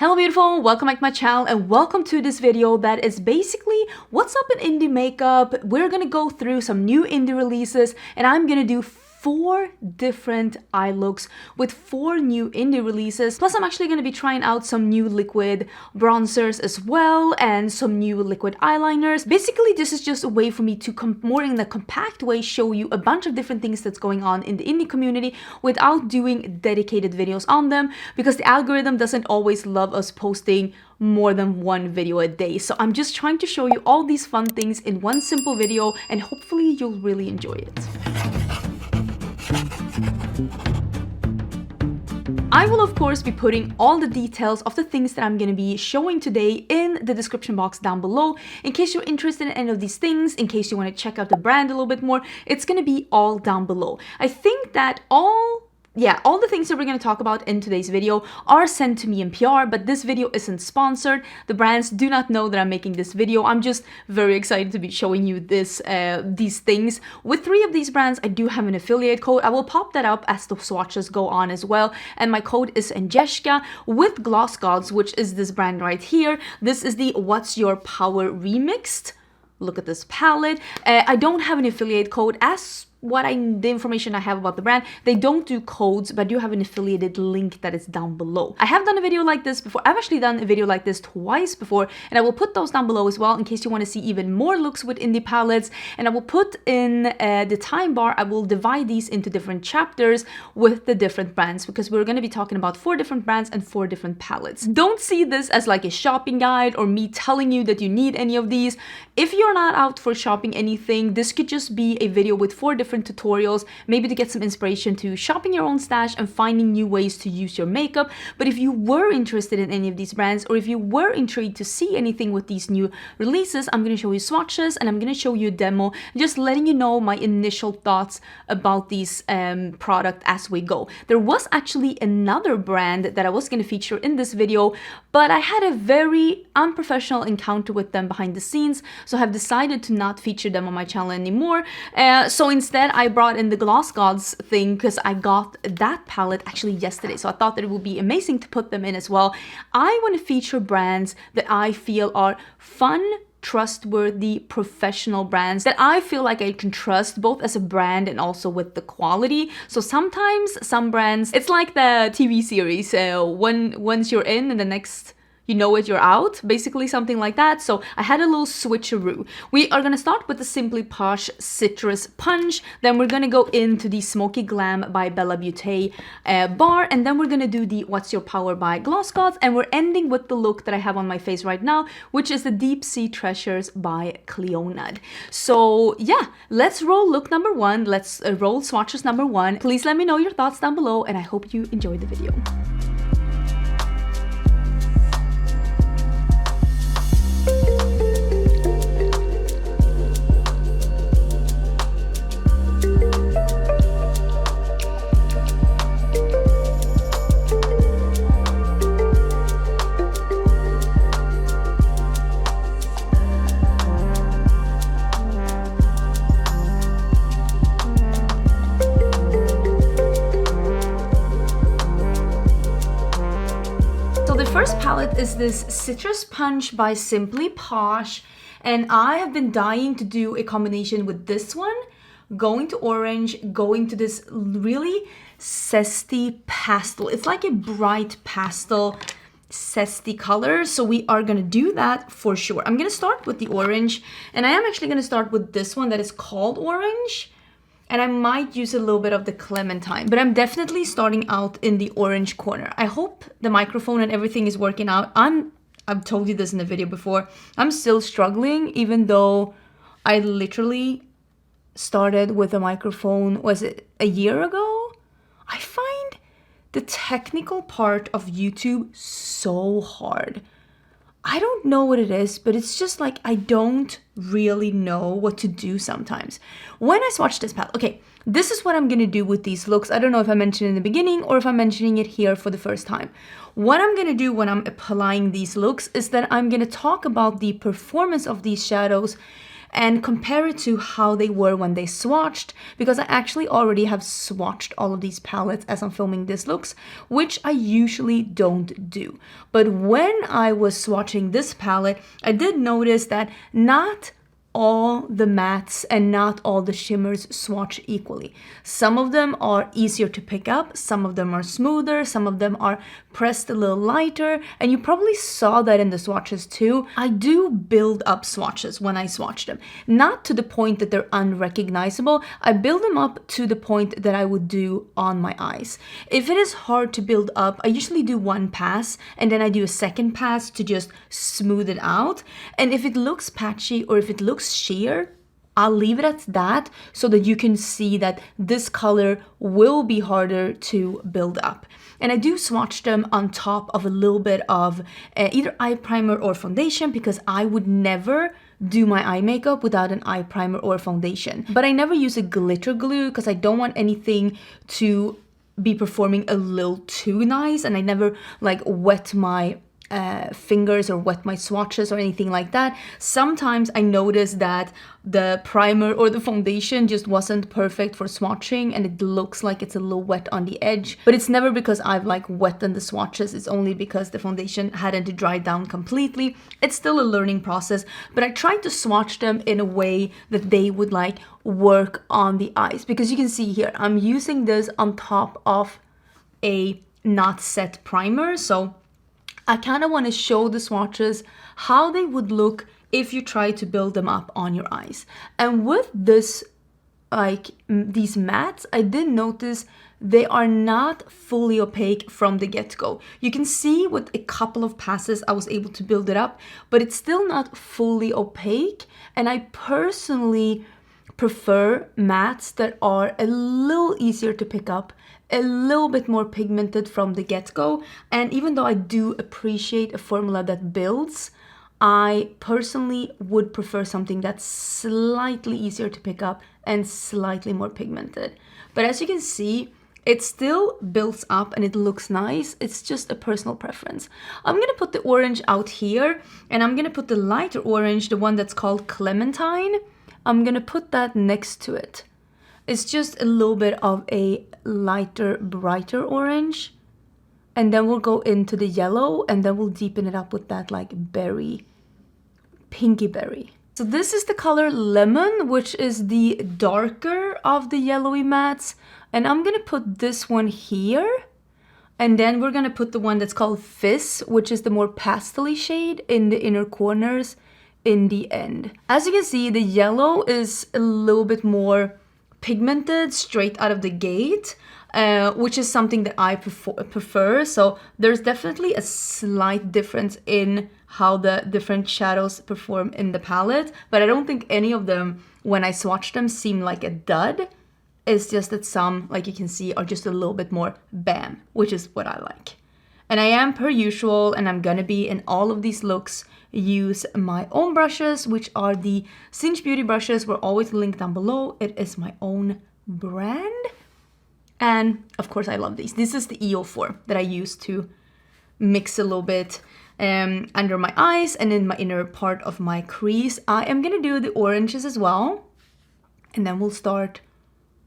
Hello beautiful, welcome back to my channel and welcome to this video that is basically what's up in indie makeup. We're gonna go through some new indie releases and I'm gonna do 4 different eye looks with 4 new indie releases. Plus I'm actually gonna be trying out some new liquid bronzers as well and some new liquid eyeliners. Basically this is just a way for me to more in a compact way show you a bunch of different things that's going on in the indie community without doing dedicated videos on them, because the algorithm doesn't always love us posting more than 1 video a day. So I'm just trying to show you all these fun things in one simple video and hopefully you'll really enjoy it. I will of course be putting all the details of the things that I'm going to be showing today in the description box down below. In case you're interested in any of these things, in case you want to check out the brand a little bit more, it's going to be all down below. I think that all the things that we're going to talk about in today's video are sent to me in PR, but this video isn't sponsored. The brands do not know that I'm making this video. I'm just very excited to be showing you these things. With 3 of these brands, I do have an affiliate code. I will pop that up as the swatches go on as well. And my code is Angelica. With GlossGods, which is this brand right here. This is the What's Your Power Remixed. Look at this palette. I don't have an affiliate code as the information I have about the brand. They don't do codes, but I do have an affiliated link that is down below. I have done a video like this before. I've actually done a video like this twice before, and I will put those down below as well in case you want to see even more looks with indie palettes. And I will put in the time bar, I will divide these into different chapters with the different brands, because we're going to be talking about 4 different brands and 4 different palettes. Don't see this as like a shopping guide or me telling you that you need any of these. If you're not out for shopping anything, this could just be a video with 4 different tutorials, maybe to get some inspiration to shopping your own stash and finding new ways to use your makeup. But if you were interested in any of these brands, or if you were intrigued to see anything with these new releases, I'm going to show you swatches and I'm going to show you a demo, just letting you know my initial thoughts about these product as we go. There was actually another brand that I was going to feature in this video, but I had a very unprofessional encounter with them behind the scenes, so I've decided to not feature them on my channel anymore. So instead I brought in the GlossGods thing because I got that palette actually yesterday, so I thought that it would be amazing to put them in as well. I want to feature brands that I feel are fun, trustworthy, professional brands that I feel like I can trust both as a brand and also with the quality. So sometimes some brands, it's like the TV series, once you're in and the next you know it, you're out, basically something like that. So I had a little switcheroo. We are gonna start with the Simply Posh Citrus Punch, then we're gonna go into the Smokey Glam by Beauté bar, and then we're gonna do the What's Your Power by GlossGods, and we're ending with the look that I have on my face right now, which is the Deep Sea Treasures by Clionadh. So yeah, let's roll look number 1. Let's roll swatches number 1. Please let me know your thoughts down below, and I hope you enjoy the video. First palette is this Citrus Punch by Simply Posh, and I have been dying to do a combination with this one, going to orange, going to this really zesty pastel. It's like a bright pastel zesty color, so we are gonna do that for sure. I'm gonna start with the orange, and I am actually gonna start with this one that is called Orange. And I might use a little bit of the Clementine, but I'm definitely starting out in the orange corner. I hope the microphone and everything is working out. I've told you this in the video before. I'm still struggling, even though I literally started with a microphone, was it a year ago? I find the technical part of YouTube so hard. I don't know what it is, but it's just like I don't really know what to do sometimes. When I swatch this palette, okay, this is what I'm gonna do with these looks. I don't know if I mentioned it in the beginning or if I'm mentioning it here for the first time. What I'm gonna do when I'm applying these looks is that I'm gonna talk about the performance of these shadows and compare it to how they were when they swatched, because I actually already have swatched all of these palettes as I'm filming this looks, which I usually don't do. But when I was swatching this palette, I did notice that not all the mattes and not all the shimmers swatch equally. Some of them are easier to pick up, some of them are smoother, some of them are pressed a little lighter, and you probably saw that in the swatches too. I do build up swatches when I swatch them, not to the point that they're unrecognizable. I build them up to the point that I would do on my eyes. If it is hard to build up, I usually do one pass and then I do a second pass to just smooth it out. And if it looks patchy or if it looks sheer, I'll leave it at that so that you can see that this color will be harder to build up. And I do swatch them on top of a little bit of either eye primer or foundation, because I would never do my eye makeup without an eye primer or foundation. But I never use a glitter glue because I don't want anything to be performing a little too nice, and I never like wet my fingers or wet my swatches or anything like that. Sometimes I notice that the primer or the foundation just wasn't perfect for swatching and it looks like it's a little wet on the edge, but it's never because I've like wetted the swatches. It's only because the foundation hadn't dried down completely. It's still a learning process, but I tried to swatch them in a way that they would like work on the eyes, because you can see here I'm using this on top of a not set primer, so I kind of want to show the swatches how they would look if you try to build them up on your eyes. And with this, like these mattes, I did notice they are not fully opaque from the get-go. You can see with a couple of passes I was able to build it up, but it's still not fully opaque. And I personally prefer mattes that are a little easier to pick up, a little bit more pigmented from the get-go. And even though I do appreciate a formula that builds, I personally would prefer something that's slightly easier to pick up and slightly more pigmented. But as you can see, it still builds up and it looks nice. It's just a personal preference. I'm gonna put the orange out here, and I'm gonna put the lighter orange, the one that's called Clementine. I'm gonna put that next to it. It's just a little bit of a lighter, brighter orange. And then we'll go into the yellow, and then we'll deepen it up with that like berry, pinky berry. So this is the color Lemon, which is the darker of the yellowy mattes. And I'm gonna put this one here. And then we're gonna put the one that's called Fizz, which is the more pastel-y shade in the inner corners in the end. As you can see, the yellow is a little bit more pigmented straight out of the gate, which is something that I prefer. So there's definitely a slight difference in how the different shadows perform in the palette, but I don't think any of them, when I swatch them, seem like a dud. It's just that some, like you can see, are just a little bit more bam, which is what I like. And I am, per usual, and I'm gonna be in all of these looks, use my own brushes, which are the Cinch Beauty brushes. We're always linked down below. It is my own brand. And of course I love these. This is the EO4 that I use to mix a little bit under my eyes and in my inner part of my crease. I am gonna do the oranges as well. And then we'll start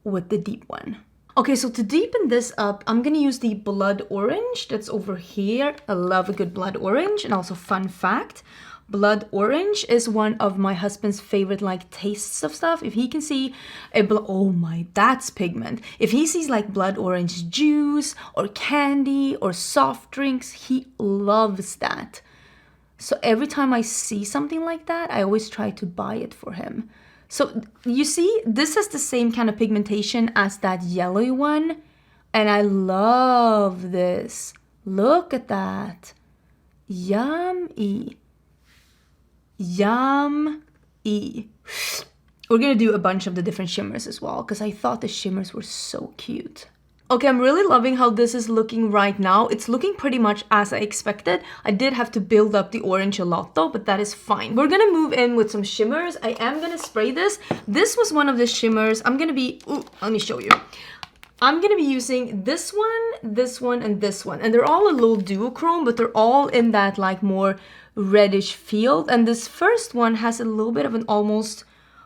with the deep one. Okay, so to deepen this up, I'm gonna use the blood orange that's over here. I love a good blood orange. And also, fun fact, blood orange is one of my husband's favorite like tastes of stuff. If he can see a oh my, that's pigment. If he sees like blood orange juice or candy or soft drinks, he loves that. So every time I see something like that, I always try to buy it for him. So you see, this has the same kind of pigmentation as that yellowy one. And I love this. Look at that. Yummy. Yummy. We're gonna do a bunch of the different shimmers as well, because I thought the shimmers were so cute. Okay, I'm really loving how this is looking right now. It's looking pretty much as I expected. I did have to build up the orange a lot though, but that is fine. We're gonna move in with some shimmers. I am gonna spray this. This was one of the shimmers. I'm gonna be, let me show you. I'm gonna be using this one, and this one. And they're all a little duochrome, but they're all in that like more reddish field. And this first one has a little bit of an almost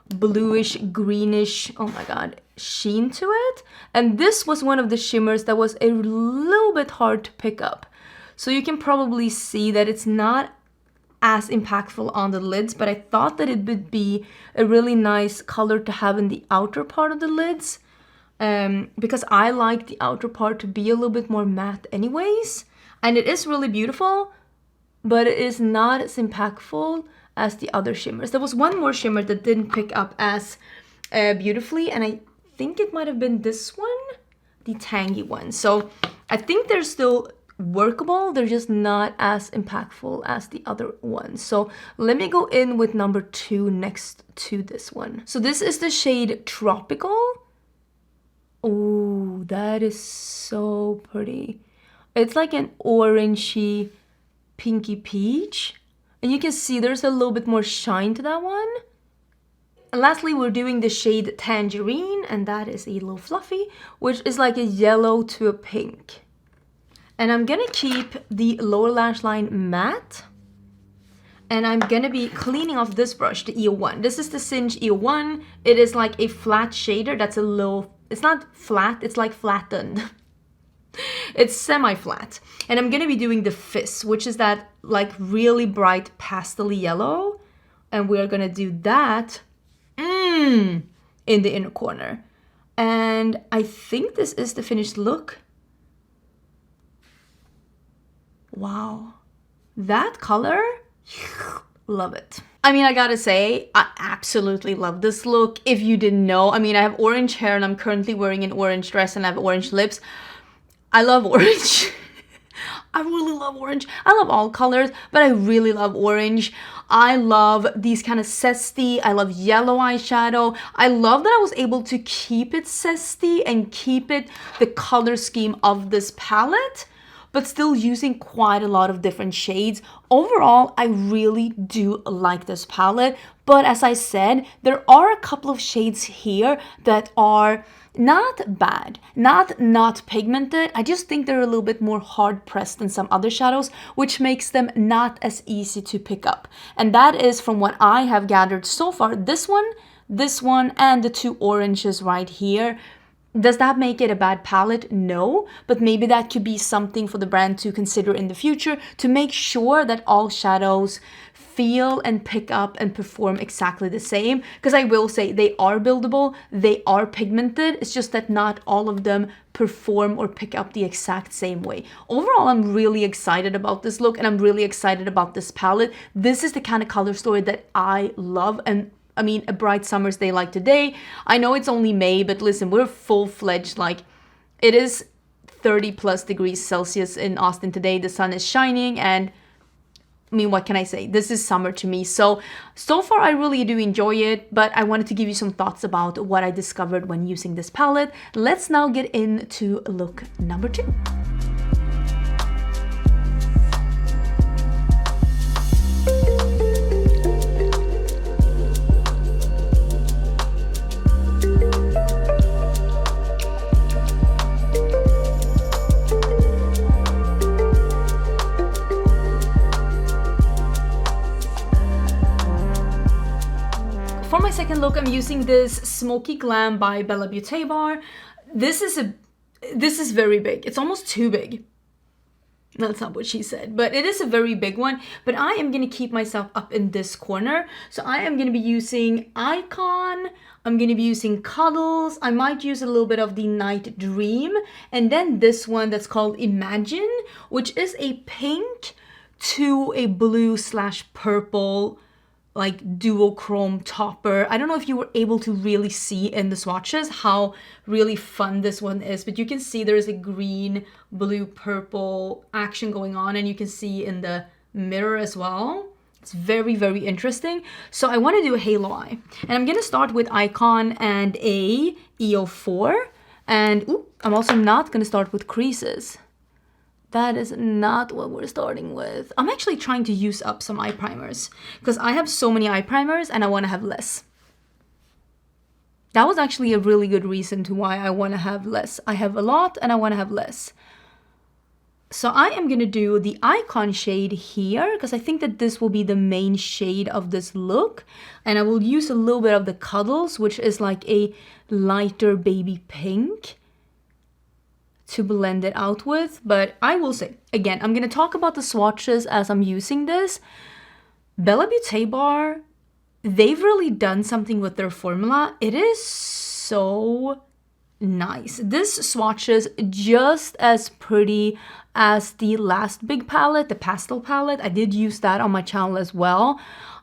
bluish, greenish, oh my god, sheen to it. And this was one of the shimmers that was a little bit hard to pick up. So you can probably see that it's not as impactful on the lids, but I thought that it would be a really nice color to have in the outer part of the lids, because I like the outer part to be a little bit more matte anyways. And it is really beautiful, but it is not as impactful as the other shimmers. There was one more shimmer that didn't pick up as beautifully, and I think it might have been this one, the tangy one. So I think they're still workable, they're just not as impactful as the other ones. So let me go in with number 2 next to this one. So this is the shade Tropical. Oh, that is so pretty. It's like an orangey pinky peach, and you can see there's a little bit more shine to that one. And lastly, we're doing the shade Tangerine, and that is a little fluffy, which is like a yellow to a pink. And I'm gonna keep the lower lash line matte. And I'm gonna be cleaning off this brush, the EO1. This is the Singe EO1. It is like a flat shader that's a little, it's not flat, it's like flattened. It's semi-flat. And I'm gonna be doing the Fizz, which is that like really bright pastel yellow. And we're gonna do that in the inner corner. And I think this is the finished look. Wow, that color, love it. I mean, I gotta say, I absolutely love this look. If you didn't know, I mean, I have orange hair and I'm currently wearing an orange dress and I have orange lips. I love orange. I really love orange. I love all colors, but I really love orange. I love these kind of zesty. I love yellow eyeshadow. I love that I was able to keep it zesty and keep it the color scheme of this palette, but still using quite a lot of different shades. Overall, I really do like this palette, but as I said, there are a couple of shades here that are not bad, not pigmented. I just think they're a little bit more hard pressed than some other shadows, which makes them not as easy to pick up. And that is, from what I have gathered so far, this one, and the 2 oranges right here. Does that make it a bad palette? No, but maybe that could be something for the brand to consider in the future, to make sure that all shadows feel and pick up and perform exactly the same. Because I will say they are buildable, they are pigmented, it's just that not all of them perform or pick up the exact same way. Overall, I'm really excited about this look and I'm really excited about this palette. This is the kind of color story that I love, and I mean, a bright summer's day like today. I know it's only May, but listen, we're full-fledged, like, it is 30 plus degrees Celsius in Austin today. The sun is shining, and I mean, what can I say? This is summer to me. So far I really do enjoy it, but I wanted to give you some thoughts about what I discovered when using this palette. Let's now get into look number 2. For my second look, I'm using this Smokey Glam by Bella Beauté bar. This is very big. It's almost too big. That's not what she said, but it is a very big one. But I am going to keep myself up in this corner. So I am going to be using Icon. I'm going to be using Cuddles. I might use a little bit of the Night Dream. And then this one that's called Imagine, which is a pink to a blue/purple like duochrome topper. I don't know if you were able to really see in the swatches how really fun this one is, but you can see there's a green, blue, purple action going on, and you can see in the mirror as well. It's very, very interesting. So I want to do a halo eye, and I'm going to start with Icon and a EO4, and I'm also not going to start with creases. That is not what we're starting with. I'm actually trying to use up some eye primers because I have so many eye primers and I want to have less. That was actually a really good reason to why I want to have less. I have a lot and I want to have less. So I am going to do the icon shade here because I think that this will be the main shade of this look. And I will use a little bit of the Cuddles, which is like a lighter baby pink, to blend it out with. But I will say, again, I'm going to talk about the swatches as I'm using this. Bella Beauté bar, they've really done something with their formula. It is so nice. This swatches just as pretty as the last big palette, the pastel palette. I did use that on my channel as well,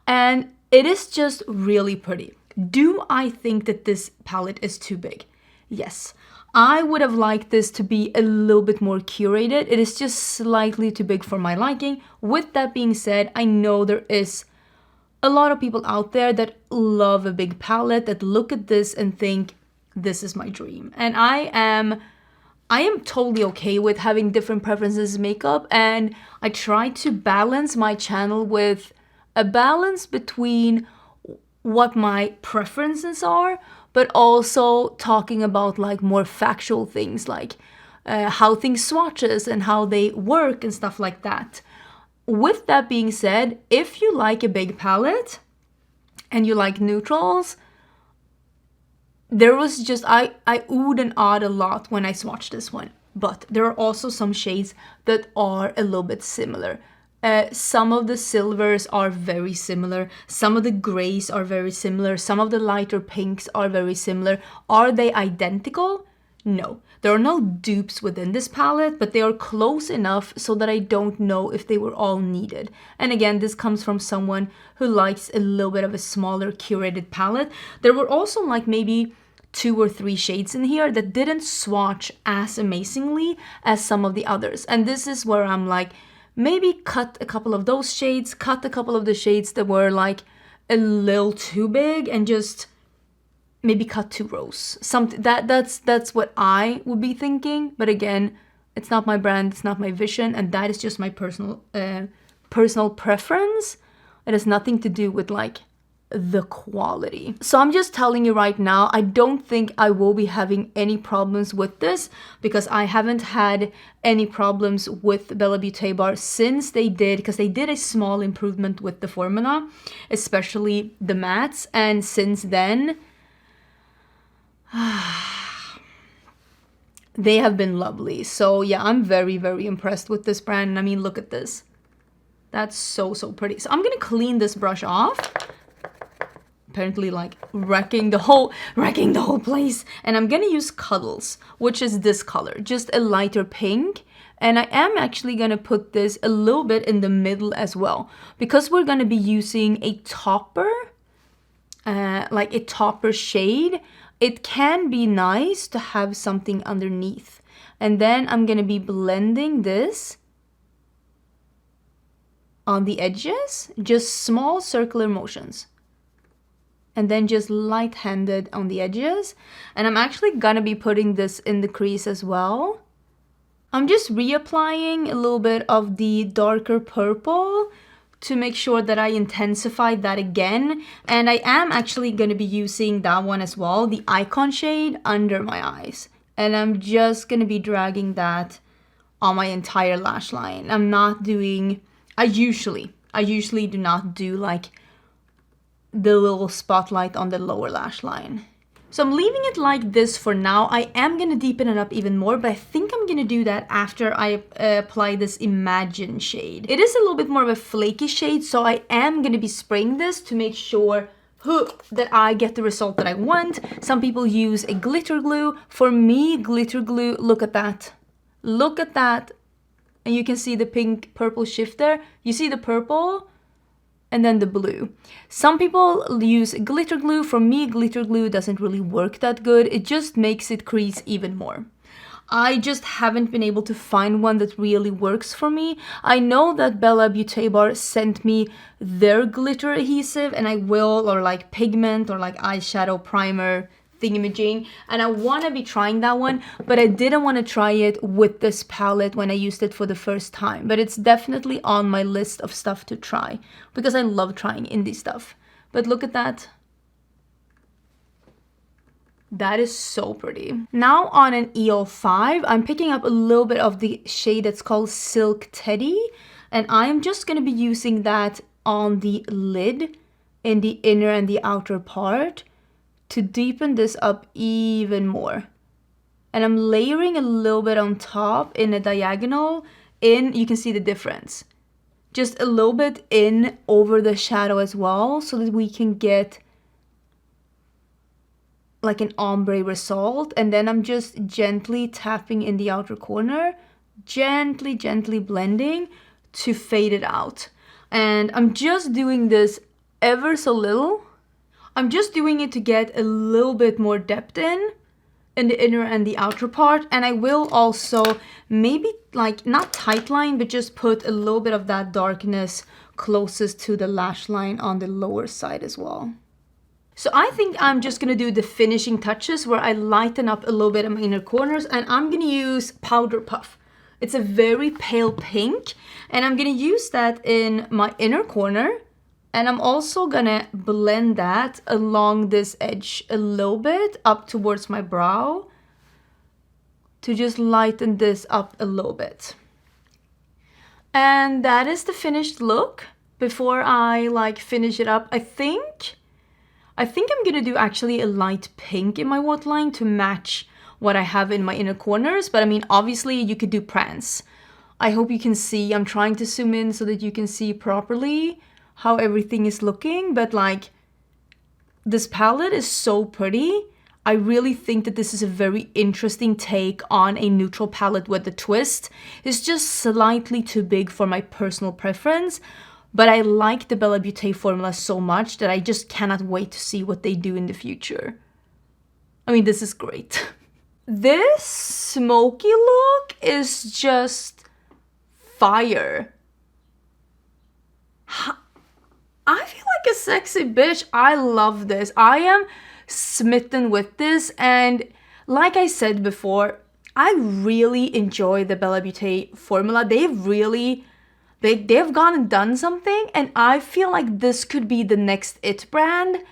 and it is just really pretty. Do I think that this palette is too big? Yes. I would have liked this to be a little bit more curated. It is just slightly too big for my liking. With that being said, I know there is a lot of people out there that love a big palette, that look at this and think, this is my dream. And I am totally okay with having different preferences in makeup, and I try to balance my channel with a balance between what my preferences are, but also talking about like more factual things, like how things swatches and how they work and stuff like that. With that being said, if you like a big palette and you like neutrals, there was just, I oohed and awed a lot when I swatched this one. But there are also some shades that are a little bit similar. Some of the silvers are very similar. Some of the grays are very similar. Some of the lighter pinks are very similar. Are they identical? No. There are no dupes within this palette, but they are close enough so that I don't know if they were all needed. And again, this comes from someone who likes a little bit of a smaller curated palette. There were also like maybe 2 or 3 shades in here that didn't swatch as amazingly as some of the others. And this is where I'm like, maybe cut a couple of those shades, cut a couple of the shades that were like a little too big, and just maybe cut 2 rows. Something that's what I would be thinking. But again, it's not my brand, it's not my vision, and that is just my personal preference. It has nothing to do with like the quality. So I'm just telling you right now, I don't think I will be having any problems with this, because I haven't had any problems with Bella Beauté bar since they did, because they did a small improvement with the formula, especially the mattes, and since then they have been lovely. So yeah, I'm very, very impressed with this brand. And I mean, look at this. That's so pretty. So I'm gonna clean this brush off. Apparently like wrecking the whole place. And I'm gonna use Cuddles, which is this color, just a lighter pink. And I am actually gonna put this a little bit in the middle as well, because we're gonna be using a topper, like a topper shade. It can be nice to have something underneath. And then I'm gonna be blending this on the edges, just small circular motions. And then just light-handed on the edges. And I'm actually gonna be putting this in the crease as well. I'm just reapplying a little bit of the darker purple to make sure that I intensify that again. And I am actually gonna be using that one as well, the icon shade, under my eyes. And I'm just gonna be dragging that on my entire lash line. I'm not doing, I usually do not do like the little spotlight on the lower lash line. So I'm leaving it like this for now. I am gonna deepen it up even more, but I think I'm gonna do that after I apply this Imagine shade. It is a little bit more of a flaky shade, so I am gonna be spraying this to make sure that I get the result that I want. Some people use a glitter glue. For me, glitter glue, look at that. Look at that. And you can see the pink purple shift there. You see the purple? And then the blue. Some people use glitter glue. For me, glitter glue doesn't really work that good. It just makes it crease even more. I just haven't been able to find one that really works for me. I know that Bella Beauté bar sent me their glitter adhesive, and I will, or like pigment, or like eyeshadow primer thingamajig, and I want to be trying that one, but I didn't want to try it with this palette when I used it for the first time. But it's definitely on my list of stuff to try, because I love trying indie stuff. But look at that. That is so pretty. Now on an EO5, I'm picking up a little bit of the shade that's called Silk Teddy. And I am just going to be using that on the lid in the inner and the outer part to deepen this up even more. And I'm layering a little bit on top in a diagonal. You can see the difference. Just a little bit in over the shadow as well, so that we can get like an ombre result. And then I'm just gently tapping in the outer corner, gently blending to fade it out. And I'm just doing this ever so little. I'm just doing it to get a little bit more depth in the inner and the outer part. And I will also maybe like not tight line, but just put a little bit of that darkness closest to the lash line on the lower side as well. So I think I'm just gonna do the finishing touches where I lighten up a little bit of my inner corners, and I'm gonna use Powder Puff. It's a very pale pink, and I'm gonna use that in my inner corner. And I'm also gonna blend that along this edge a little bit up towards my brow to just lighten this up a little bit. And that is the finished look. Before I like finish it up, I think I'm gonna do actually a light pink in my waterline to match what I have in my inner corners. But I mean, obviously you could do prance. I hope you can see. I'm trying to zoom in so that you can see properly how everything is looking. But like, this palette is so pretty. I really think that this is a very interesting take on a neutral palette with a twist. It's just slightly too big for my personal preference. But I like the Bella Beauté formula so much that I just cannot wait to see what they do in the future. I mean, this is great. This smoky look is just fire. I feel like a sexy bitch. I love this. I am smitten with this. And like I said before, I really enjoy the Bella Beauté formula. They've gone and done something, and I feel like this could be the next it brand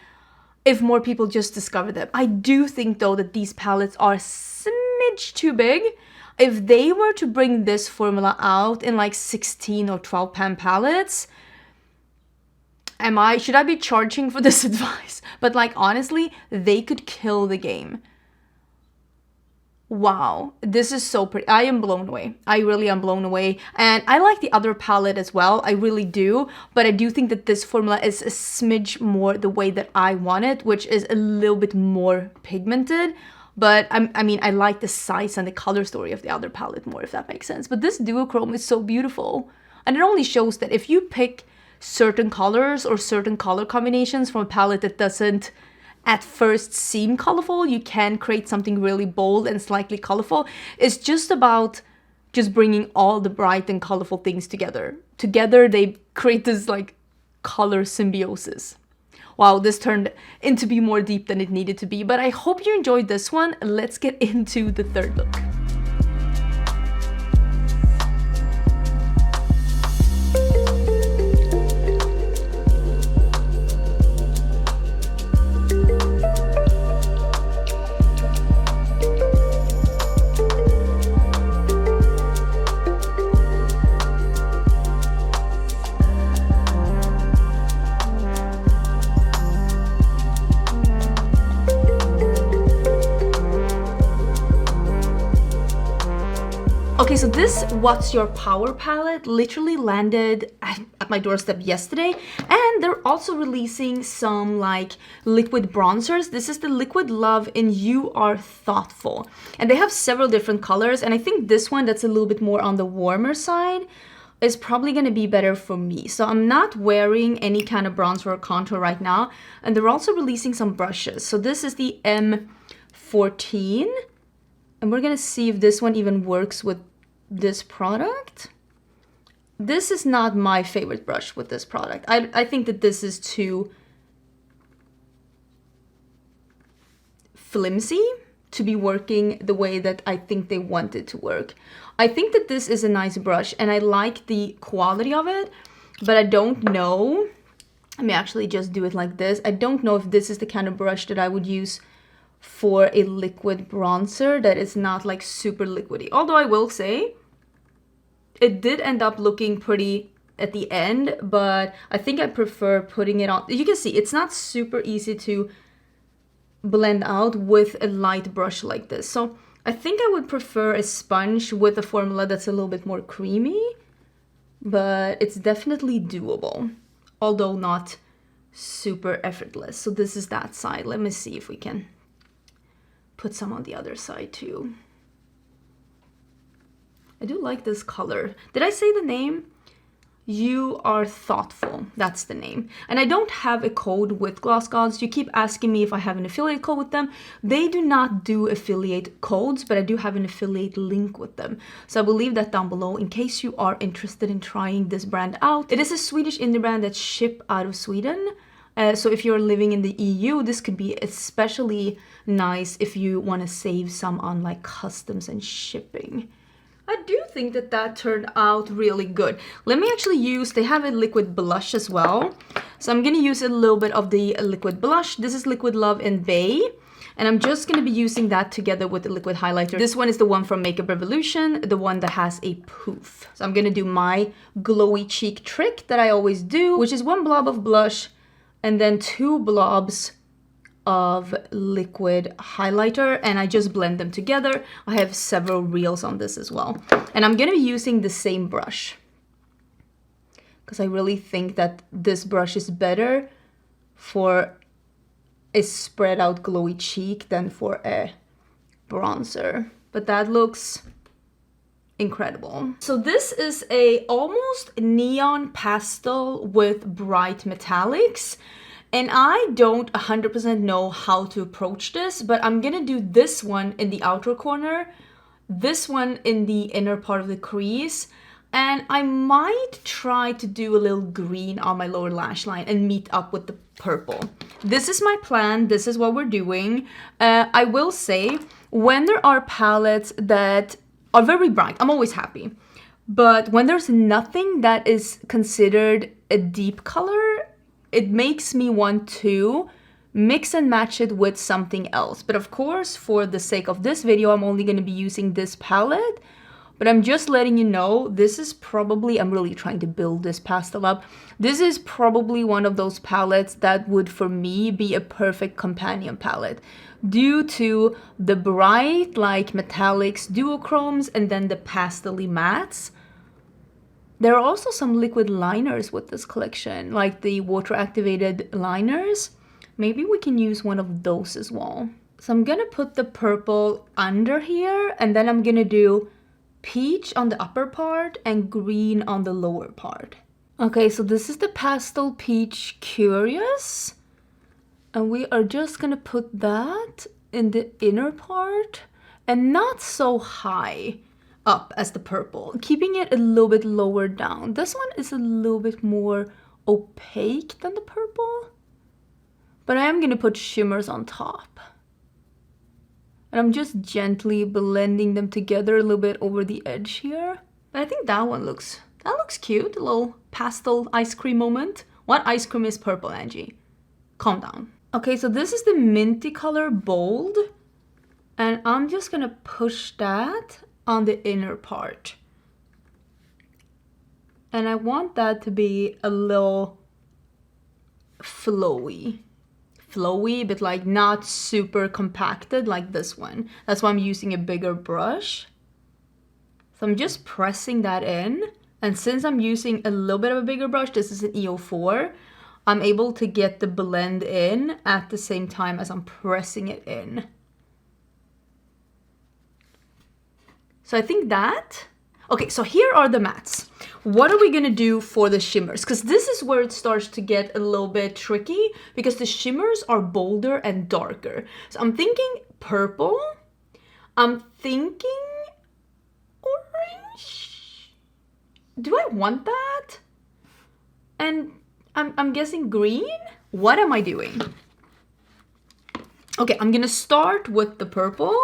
if more people just discover them. I do think though that these palettes are a smidge too big. If they were to bring this formula out in like 16 or 12 pan palettes, should I be charging for this advice? But like, honestly, they could kill the game. Wow, this is so pretty. I am blown away. I really am blown away. And I like the other palette as well. I really do. But I do think that this formula is a smidge more the way that I want it, which is a little bit more pigmented. But I mean, I like the size and the color story of the other palette more, if that makes sense. But this duochrome is so beautiful. And it only shows that if you pick certain colors or certain color combinations from a palette that doesn't at first seem colorful, you can create something really bold and slightly colorful. It's just about just bringing all the bright and colorful things together. Together they create this like color symbiosis. Wow, this turned into be more deep than it needed to be, but I hope you enjoyed this one. Let's get into the third look. Okay, so this What's Your Power palette literally landed at my doorstep yesterday, and they're also releasing some like liquid bronzers. This is the Liquid Love in You Are Thoughtful, and they have several different colors, and I think this one that's a little bit more on the warmer side is probably going to be better for me. So I'm not wearing any kind of bronzer or contour right now, and they're also releasing some brushes. So this is the M14, and we're going to see if this one even works with this product. This is not my favorite brush with this product. I think that this is too flimsy to be working the way that I think they want it to work. I think that this is a nice brush and I like the quality of it, but I don't know. Let me actually just do it like this. I don't know if this is the kind of brush that I would use for a liquid bronzer that is not like super liquidy. Although I will say it did end up looking pretty at the end, but I think I prefer putting it on. You can see it's not super easy to blend out with a light brush like this. So I think I would prefer a sponge with a formula that's a little bit more creamy, but it's definitely doable, although not super effortless. So this is that side. Let me see if we can put some on the other side too. I do like this color. Did I say the name? You Are Thoughtful. That's the name. And I don't have a code with GlossGods. You keep asking me if I have an affiliate code with them. They do not do affiliate codes, but I do have an affiliate link with them. So I will leave that down below in case you are interested in trying this brand out. It is a Swedish indie brand that's shipped out of Sweden. So if you're living in the EU, this could be especially nice if you want to save some on like customs and shipping. I do think that that turned out really good. Let me actually use, they have a liquid blush as well. So I'm going to use a little bit of the liquid blush. This is Liquid Love in Bay. And I'm just going to be using that together with the liquid highlighter. This one is the one from Makeup Revolution, the one that has a poof. So I'm going to do my glowy cheek trick that I always do, which is 1 blob of blush and then 2 blobs of liquid highlighter, and I just blend them together. I have several reels on this as well. And I'm going to be using the same brush because I really think that this brush is better for a spread out glowy cheek than for a bronzer. But that looks incredible. So this is a almost neon pastel with bright metallics. And I don't 100% know how to approach this, but I'm gonna do this one in the outer corner, this one in the inner part of the crease, and I might try to do a little green on my lower lash line and meet up with the purple. This is my plan, this is what we're doing. I will say, when there are palettes that are very bright, I'm always happy. But when there's nothing that is considered a deep color, it makes me want to mix and match it with something else. But of course, for the sake of this video, I'm only going to be using this palette. But I'm just letting you know, this is probably, I'm really trying to build this pastel up. This is probably one of those palettes that would, for me, be a perfect companion palette. Due to the bright, like metallics, duochromes, and then the pastel-y mattes. There are also some liquid liners with this collection, like the water-activated liners. Maybe we can use one of those as well. So I'm gonna put the purple under here, and then I'm gonna do peach on the upper part and green on the lower part. Okay, so this is the Pastel Peach Curious. And we are just gonna put that in the inner part and not so high up as the purple, keeping it a little bit lower down. This one is a little bit more opaque than the purple, but I am gonna put shimmers on top. And I'm just gently blending them together a little bit over the edge here. But I think that looks cute, a little pastel ice cream moment. What ice cream is purple, Angie? Calm down. Okay, so this is the minty color Bold, and I'm just gonna push that on the inner part. And I want that to be a little flowy, but like not super compacted like this one. That's why I'm using a bigger brush. So I'm just pressing that in. And since I'm using a little bit of a bigger brush, this is an EO4, I'm able to get the blend in at the same time as I'm pressing it in. So I think that, okay, so here are the mattes. What are we gonna do for the shimmers? Because this is where it starts to get a little bit tricky because the shimmers are bolder and darker. So I'm thinking purple, I'm thinking orange. Do I want that? And I'm guessing green? What am I doing? Okay, I'm gonna start with the purple.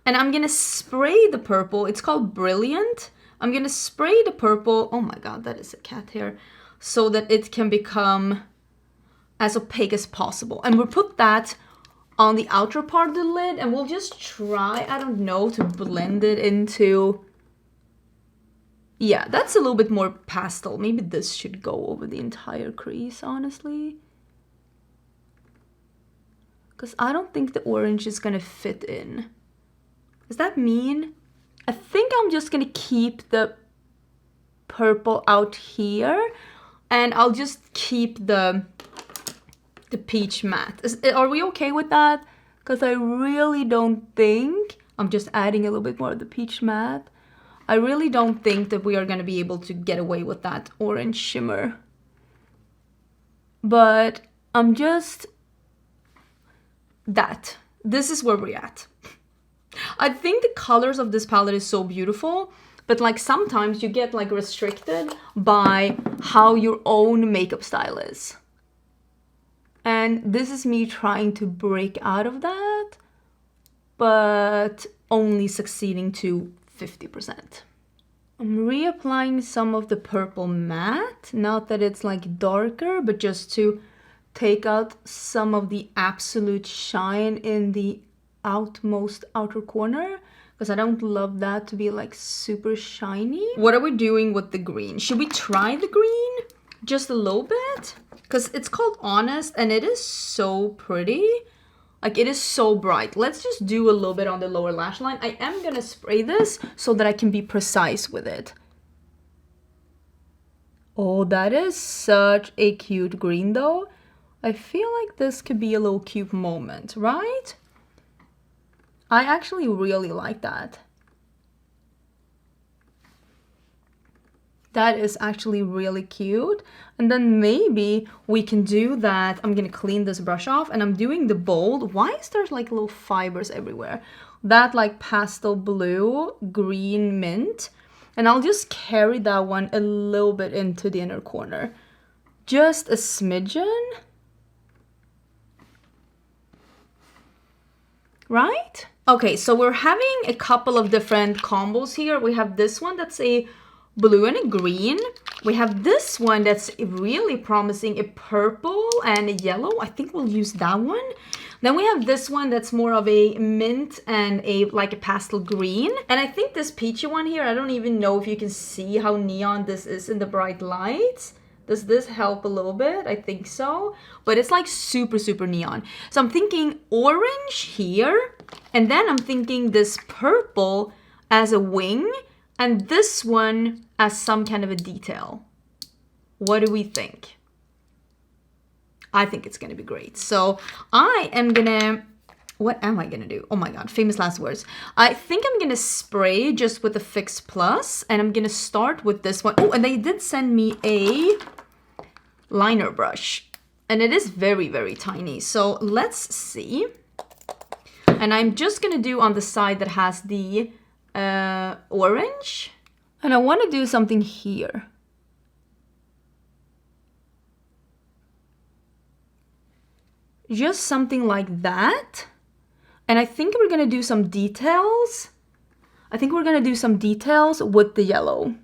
And I'm gonna spray the purple. It's called Brilliant. I'm gonna spray the purple. Oh my god, that is a cat hair. So that it can become as opaque as possible. And we'll put that on the outer part of the lid, and we'll just try, I don't know, to blend it into... Yeah, that's a little bit more pastel. Maybe this should go over the entire crease, honestly. Because I don't think the orange is gonna fit in. Does that mean? I think I'm just gonna keep the purple out here, and I'll just keep the peach matte. Are we okay with that? Because I really don't think... I'm just adding a little bit more of the peach matte. I really don't think that we are going to be able to get away with that orange shimmer. But I'm just... This is where we're at. I think the colors of this palette is so beautiful, but like sometimes you get like restricted by how your own makeup style is. And this is me trying to break out of that, but only succeeding to 50%. I'm reapplying some of the purple matte, not that it's like darker, but just to take out some of the absolute shine in the outmost outer corner, because I don't love that to be like super shiny. What are we doing with the green? Should we try the green just a little bit? Because it's called Honest and it is so pretty. Like, it is so bright. Let's just do a little bit on the lower lash line. I am gonna spray this so that I can be precise with it. Oh, that is such a cute green though. I feel like this could be a little cute moment, right? I actually really like that. That is actually really cute. And then maybe we can do that. I'm gonna clean this brush off and I'm doing the bold. Why is there like little fibers everywhere? That like pastel blue, green mint. And I'll just carry that one a little bit into the inner corner. Just a smidgen. Right? Okay, so we're having a couple of different combos here. We have this one that's a blue and a green. We have this one that's really promising, a purple and a yellow. I think we'll use that one. Then we have this one that's more of a mint and a like a pastel green. And I think this peachy one here, I don't even know if you can see how neon this is in the bright lights. Does this help a little bit? I think so. But it's like super, super neon. So I'm thinking orange here. And then I'm thinking this purple as a wing. And this one as some kind of a detail. What do we think? I think it's gonna be great. So I am gonna, what am I gonna do? Oh my God, famous last words. I think I'm gonna spray just with the Fix Plus and I'm gonna start with this one. Oh, and they did send me a liner brush and it is very, very tiny. So let's see. And I'm just gonna do on the side that has the orange. And I wanna do something here. Just something like that. And I think we're gonna do some details. I think we're gonna do some details with the yellow.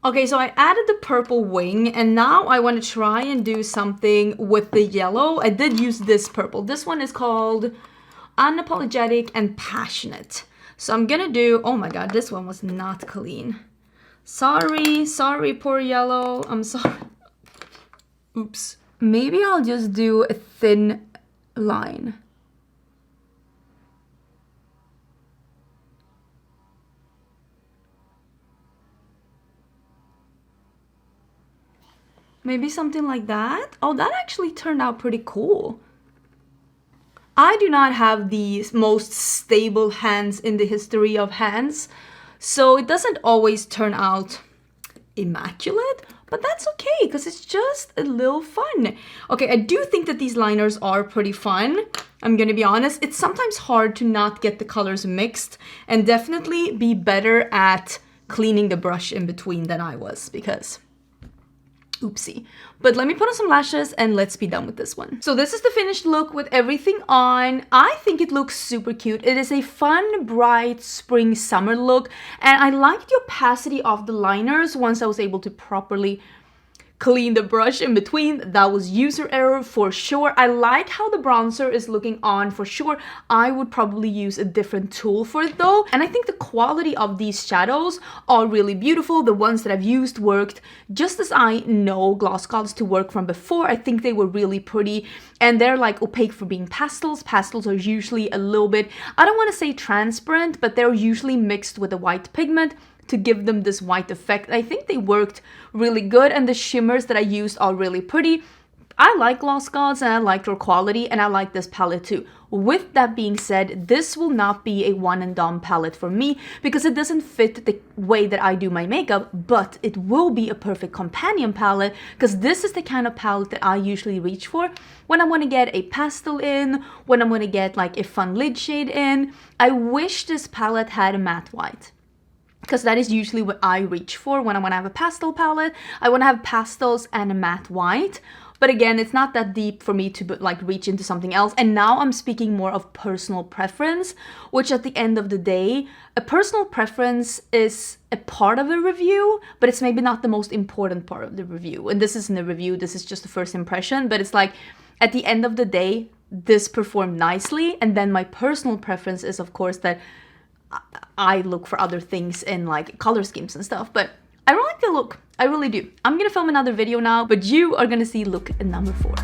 Okay, so I added the purple wing and now I want to try and do something with the yellow. I did use this purple. This one is called Unapologetic and Passionate. So I'm gonna do, oh my God, this one was not clean. Sorry, poor yellow. I'm sorry. Oops. Maybe I'll just do a thin line. Maybe something like that. Oh, that actually turned out pretty cool. I do not have the most stable hands in the history of hands, so it doesn't always turn out immaculate, but that's okay because it's just a little fun. Okay, I do think that these liners are pretty fun. I'm gonna be honest, it's sometimes hard to not get the colors mixed and definitely be better at cleaning the brush in between than I was because oopsie. But let me put on some lashes and let's be done with this one. So this is the finished look with everything on. I think it looks super cute. It is a fun, bright spring summer look. And I like the opacity of the liners once I was able to properly clean the brush in between. That was user error for sure. I like how the bronzer is looking on for sure. I would probably use a different tool for it though. And I think the quality of these shadows are really beautiful. The ones that I've used worked just as I know GlossGods to work from before. I think they were really pretty, and they're like opaque for being pastels. Pastels are usually a little bit, I don't want to say transparent, but they're usually mixed with a white pigment to give them this white effect. I think they worked really good, and the shimmers that I used are really pretty. I like GlossGods and I like their quality, and I like this palette too. With that being said, this will not be a one and done palette for me because it doesn't fit the way that I do my makeup, but it will be a perfect companion palette because this is the kind of palette that I usually reach for when I want to get a pastel in, when I want to get like a fun lid shade in. I wish this palette had a matte white, because that is usually what I reach for when I want to have a pastel palette. I want to have pastels and a matte white. But again, it's not that deep for me to like reach into something else. And now I'm speaking more of personal preference, which at the end of the day, a personal preference is a part of a review, but it's maybe not the most important part of the review. And this isn't a review, this is just a first impression. But it's like, at the end of the day, this performed nicely. And then my personal preference is, of course, that I look for other things in like color schemes and stuff. But I really like the look. I really do. I'm gonna film another video now, but you are gonna see look number 4.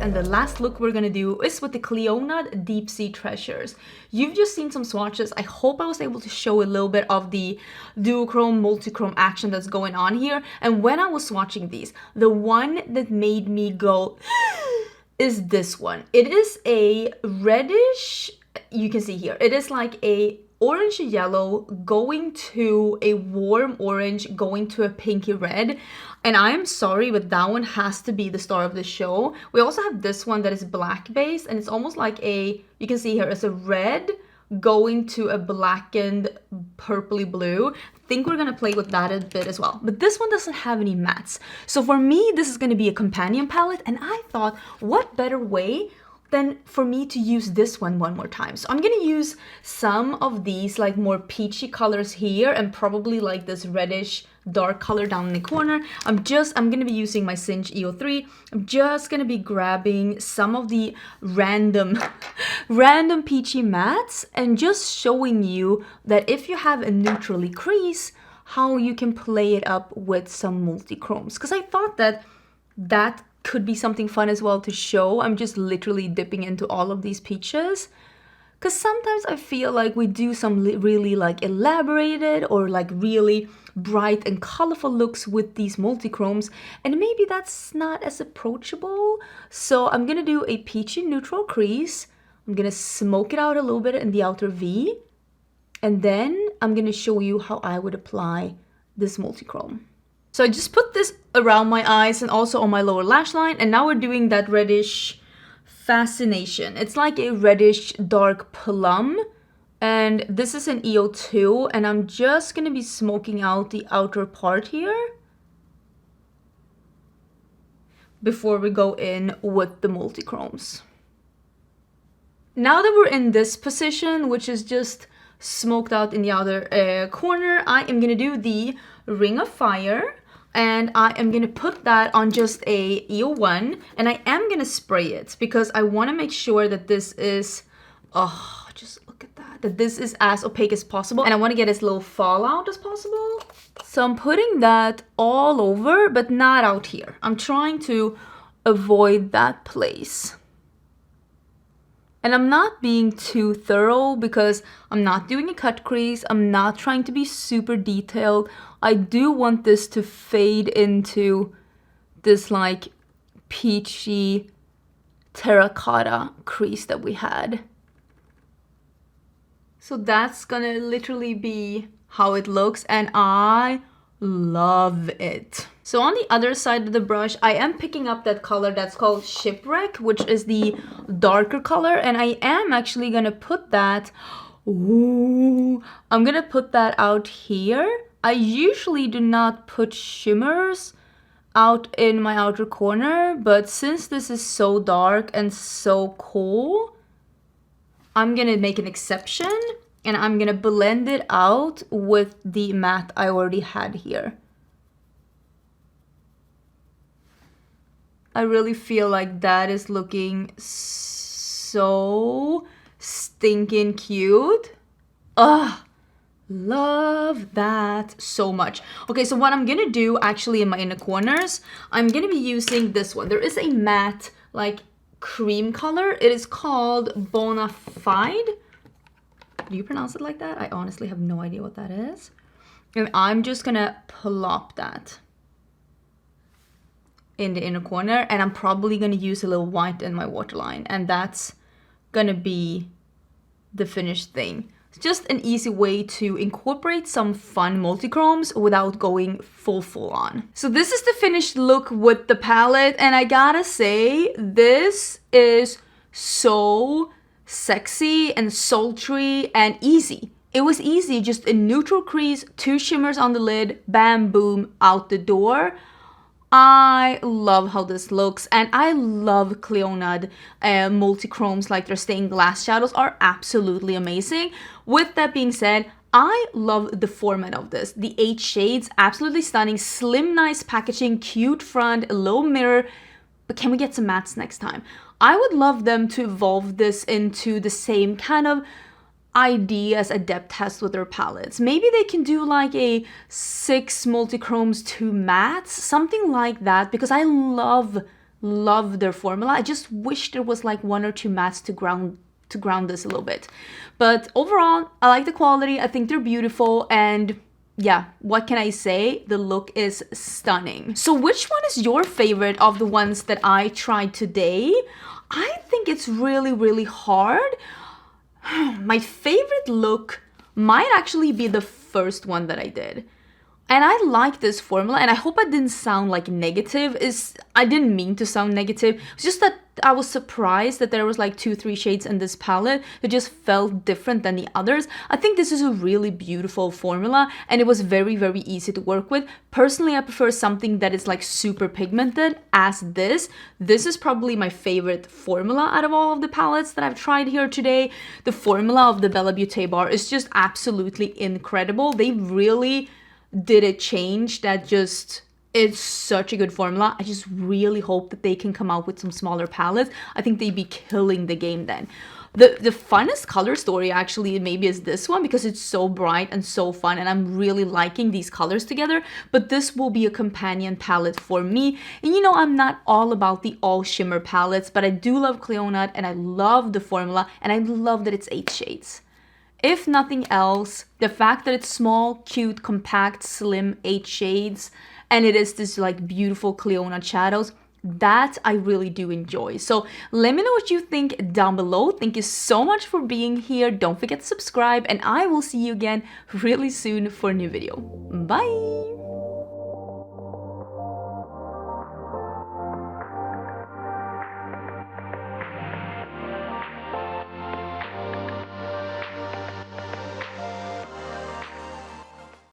And the last look we're gonna do is with the Clionadh Deep Sea Treasures. You've just seen some swatches. I hope I was able to show a little bit of the duochrome, multichrome action that's going on here. And when I was swatching these, the one that made me go is this one. It is a reddish, you can see here, it is like a orange yellow going to a warm orange going to a pinky red. And I am sorry, but that one has to be the star of the show. We also have this one that is black based, and it's almost like a, you can see here, it's a red going to a blackened purpley blue. I think we're gonna play with that a bit as well. But this one doesn't have any mattes. So for me, this is gonna be a companion palette, and I thought, what better way than for me to use this one more time. So I'm gonna use some of these like more peachy colors here, and probably like this reddish dark color down in the corner. I'm gonna be using my Cinch EO3. I'm just gonna be grabbing some of the random peachy mattes and just showing you that if you have a neutrally crease, how you can play it up with some multi-chromes. Because I thought that could be something fun as well to show. I'm just literally dipping into all of these peaches. Because sometimes I feel like we do some really like elaborated or like really bright and colorful looks with these multi-chromes, and maybe that's not as approachable. So I'm gonna do a peachy neutral crease. I'm gonna smoke it out a little bit in the outer V, and then I'm gonna show you how I would apply this multi-chrome. So I just put this around my eyes and also on my lower lash line, and now we're doing that reddish Fascination. It's like a reddish dark plum, and this is an EO2, and I'm just gonna be smoking out the outer part here before we go in with the multi-chromes. Now that we're in this position, which is just smoked out in the outer corner, I am gonna do the Ring of Fire. And I am going to put that on just a EO1, and I am going to spray it because I want to make sure that this is, oh, just look at that this is as opaque as possible, and I want to get as little fallout as possible. So I'm putting that all over, but not out here. I'm trying to avoid that place. And I'm not being too thorough because I'm not doing a cut crease. I'm not trying to be super detailed. I do want this to fade into this like peachy terracotta crease that we had. So that's gonna literally be how it looks, and I love it. So on the other side of the brush, I am picking up that color that's called Shipwreck, which is the darker color, and I am actually gonna put that, ooh, I'm gonna put that out here. I usually do not put shimmers out in my outer corner, but since this is so dark and so cool, I'm gonna make an exception and I'm gonna blend it out with the matte I already had here. I really feel like that is looking so stinking cute. Ugh, love that so much. Okay, so what I'm gonna do actually in my inner corners, I'm gonna be using this one. There is a matte, like, cream color. It is called Bona Fide. Do you pronounce it like that? I honestly have no idea what that is. And I'm just gonna plop that in the inner corner, and I'm probably gonna use a little white in my waterline, and that's gonna be the finished thing. It's just an easy way to incorporate some fun multichromes without going full on. So this is the finished look with the palette, and I gotta say, this is so sexy and sultry and easy. It was easy, just a neutral crease, 2 shimmers on the lid, bam, boom, out the door. I love how this looks, and I love Clionadh multichromes, like their stained glass shadows are absolutely amazing. With that being said, I love the format of this. The 8 shades, absolutely stunning, slim, nice packaging, cute front, low mirror. But can we get some mattes next time? I would love them to evolve this into the same kind of idea as Adept has with their palettes. Maybe they can do like a 6 multichromes, 2 mattes, something like that, because I love their formula. I just wish there was like 1 or 2 mattes to ground this a little bit. But overall, I like the quality. I think they're beautiful, and yeah, what can I say? The look is stunning. So which one is your favorite of the ones that I tried today? I think it's really hard. My favorite look might actually be the first one that I did. And I like this formula, and I hope I didn't sound like negative. I didn't mean to sound negative. It's just that I was surprised that there was like 2-3 shades in this palette that just felt different than the others. I think this is a really beautiful formula, and it was very easy to work with. Personally, I prefer something that is like super pigmented as this. This is probably my favorite formula out of all of the palettes that I've tried here today. The formula of the Bella Beauté bar is just absolutely incredible. They really did a change that just, it's such a good formula. I just really hope that they can come out with some smaller palettes. I think they'd be killing the game then. The funnest color story actually maybe is this one, because it's so bright and so fun, and I'm really liking these colors together. But this will be a companion palette for me. And you know, I'm not all about the all shimmer palettes, but I do love Clionadh, and I love the formula, and I love that it's 8 shades. If nothing else, the fact that it's small, cute, compact, slim, 8 shades, and it is this like beautiful Clionadh shadows, that I really do enjoy. So let me know what you think down below. Thank you so much for being here. Don't forget to subscribe, and I will see you again really soon for a new video. Bye!